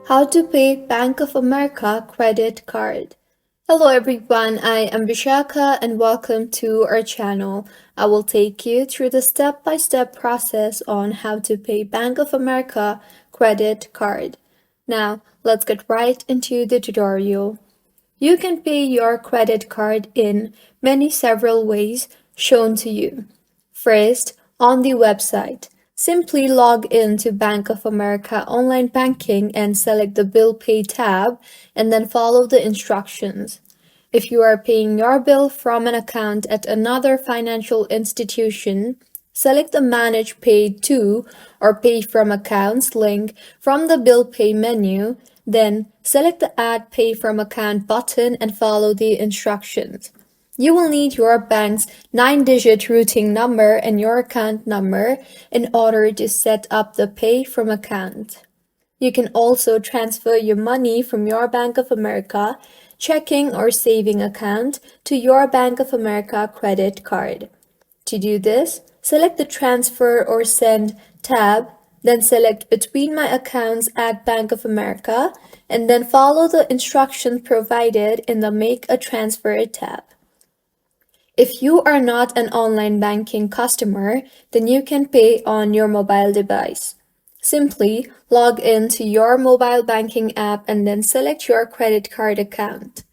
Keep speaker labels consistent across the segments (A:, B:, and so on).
A: How to pay Bank of America credit card. Hello everyone, I am Vishaka and welcome to our channel. I will take you through the step-by-step process on how to pay Bank of America credit card. Now, let's get right into the tutorial. You can pay your credit card in several ways shown to you. First, on the website. Simply log in to Bank of America online banking and select the Bill Pay tab and then follow the instructions. If you are paying your bill from an account at another financial institution, select the Manage Pay To or Pay from Accounts link from the Bill Pay menu, then select the Add Pay from Account button and follow the instructions. You will need your bank's 9-digit routing number and your account number in order to set up the Pay from account. You can also transfer your money from your Bank of America checking or saving account to your Bank of America credit card. To do this, select the Transfer or Send tab, then select Between My Accounts at Bank of America, and then follow the instructions provided in the Make a Transfer tab. If you are not an online banking customer, then you can pay on your mobile device. Simply log in to your mobile banking app and then select your credit card account.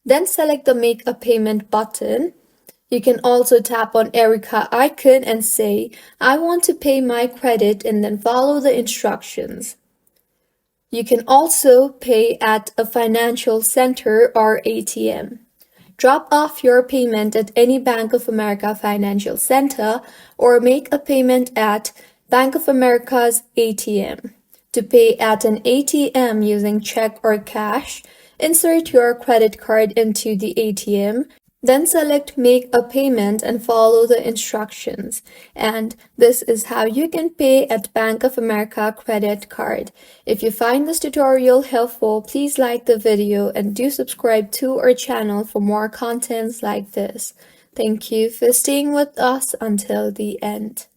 A: Then select the Make a Payment button. You can also tap on Erica icon and say, I want to pay my credit and then follow the instructions. You can also pay at a financial center or ATM. Drop off your payment at any Bank of America financial center or make a payment at Bank of America's ATM. To pay at an ATM using check or cash, insert your credit card into the ATM, then select Make a Payment and follow the instructions. And this is how you can pay at Bank of America credit card. If you find this tutorial helpful, please like the video and do subscribe to our channel for more contents like this. Thank you for staying with us until the end.